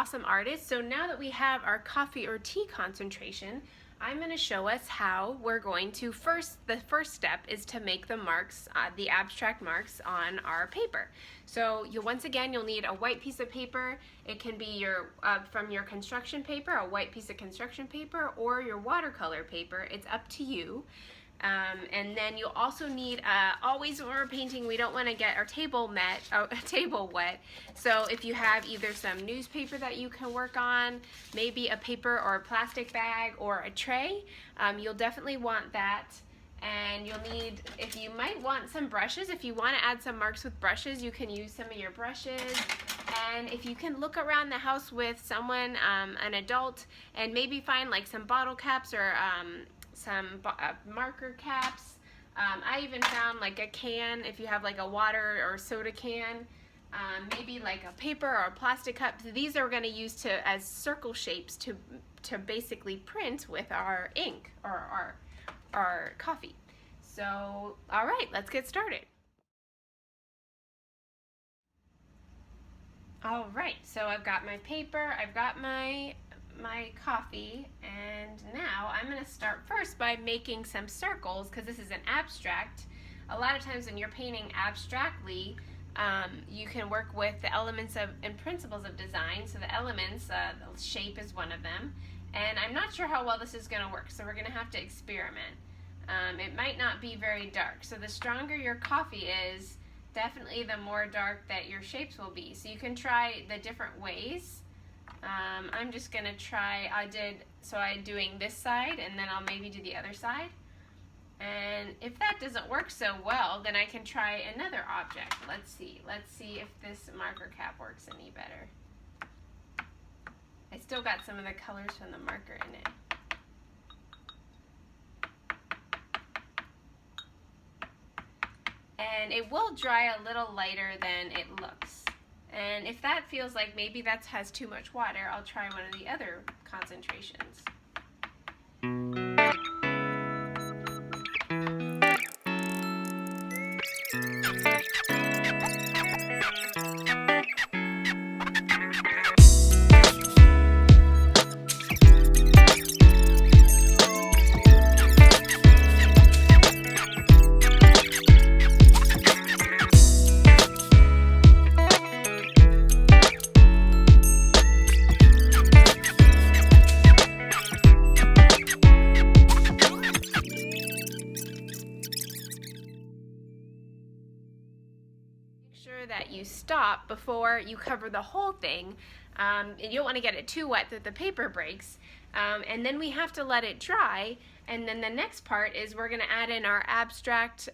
awesome artist. So now that we have our coffee or tea concentration, I'm going to show us how we're going to the first step is to make the marks, the abstract marks on our paper. So once again, you'll need a white piece of paper. It can be from your construction paper, a white piece of construction paper, or your watercolor paper. It's up to you. And then you'll also need, always when we're painting, we don't want to get our table wet. So if you have either some newspaper that you can work on, maybe a paper or a plastic bag or a tray, you'll definitely want that. And you'll need, if you might want some brushes, if you want to add some marks with brushes, you can use some of your brushes. And if you can look around the house with someone, an adult, and maybe find like some bottle caps or some marker caps. I even found like a can, if you have like a water or soda can, maybe like a paper or a plastic cup. These are going to use as circle shapes to basically print with our ink or our coffee. So, all right, let's get started. All right, so I've got my paper, I've got my coffee, and now I'm going to start first by making some circles because this is an abstract. A lot of times when you're painting abstractly, you can work with the elements and principles of design. So the elements, the shape is one of them, and I'm not sure how well this is going to work, so we're going to have to experiment. It might not be very dark, so the stronger your coffee is, definitely the more dark that your shapes will be. So you can try the different ways. I'm just going to try, I'm doing this side, and then I'll maybe do the other side. And if that doesn't work so well, then I can try another object. Let's see if this marker cap works any better. I still got some of the colors from the marker in it. And it will dry a little lighter than it looks. And if that feels like maybe that has too much water, I'll try one of the other concentrations. Sure that you stop before you cover the whole thing. You don't want to get it too wet that the paper breaks. And then we have to let it dry. And then the next part is we're going to add in our abstract,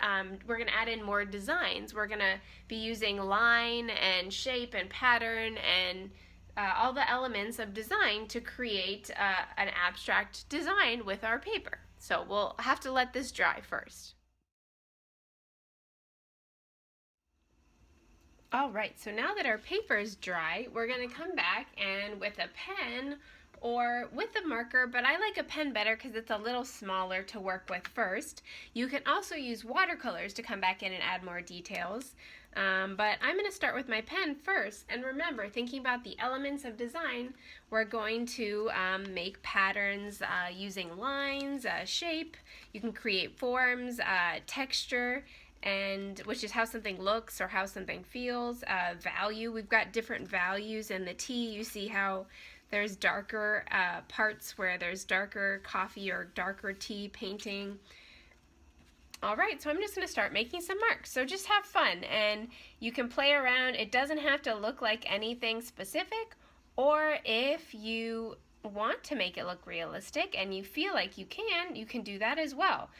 we're going to add in more designs. We're going to be using line and shape and pattern and all the elements of design to create an abstract design with our paper. So we'll have to let this dry first. All right, so now that our paper is dry, we're going to come back and with a pen or with a marker, but I like a pen better because it's a little smaller to work with first. You can also use watercolors to come back in and add more details, but I'm going to start with my pen first. And remember, thinking about the elements of design, we're going to make patterns using lines, shape. You can create forms, texture, and which is how something looks or how something feels. Value, we've got different values in the tea. You see how there's darker parts where there's darker coffee or darker tea painting. All right, so I'm just going to start making some marks. So just have fun and you can play around. It doesn't have to look like anything specific, or if you want to make it look realistic and you feel like you can do that as well.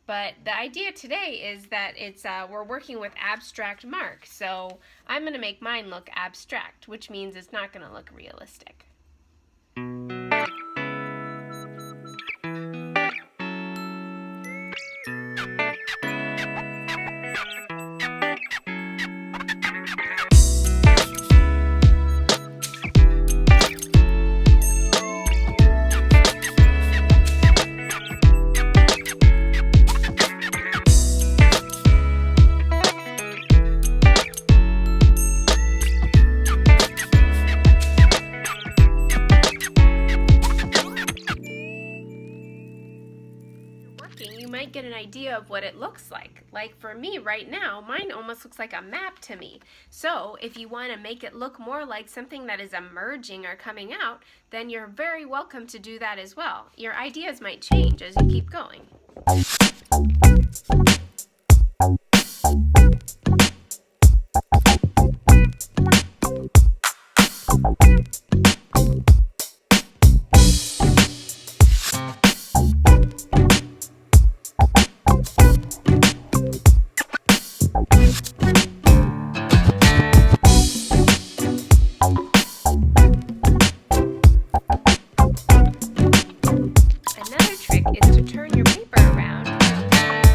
But the idea today is that we're working with abstract marks, so I'm going to make mine look abstract, which means it's not going to look realistic. working, you might get an idea of what it looks like. Like for me right now, mine almost looks like a map to me. So if you want to make it look more like something that is emerging or coming out, then you're very welcome to do that as well. Your ideas might change as you keep going. Another trick is to turn your paper around.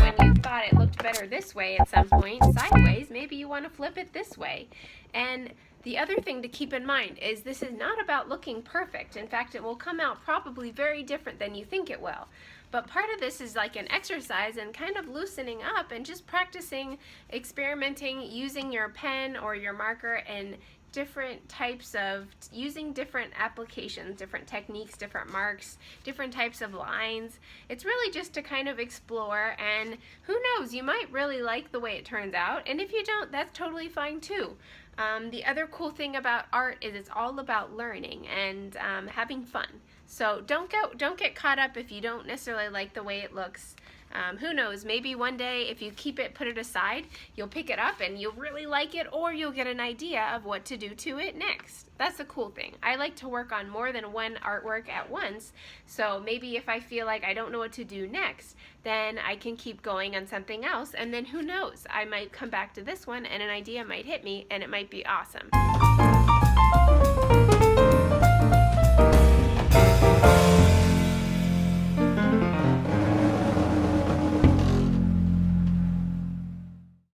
When you thought it looked better this way at some point, sideways, maybe you want to flip it this way. And the other thing to keep in mind is this is not about looking perfect. In fact, it will come out probably very different than you think it will. But part of this is like an exercise and kind of loosening up and just practicing, experimenting, using your pen or your marker and different types of, using different applications, different techniques, different marks, different types of lines. It's really just to kind of explore, and who knows, you might really like the way it turns out, and if you don't, that's totally fine too. The other cool thing about art is it's all about learning and having fun. So don't get caught up if you don't necessarily like the way it looks. Who knows, maybe one day if you keep it, put it aside, you'll pick it up and you'll really like it, or you'll get an idea of what to do to it next. That's the cool thing. I like to work on more than one artwork at once, so maybe if I feel like I don't know what to do next, then I can keep going on something else, and then who knows, I might come back to this one and an idea might hit me and it might be awesome.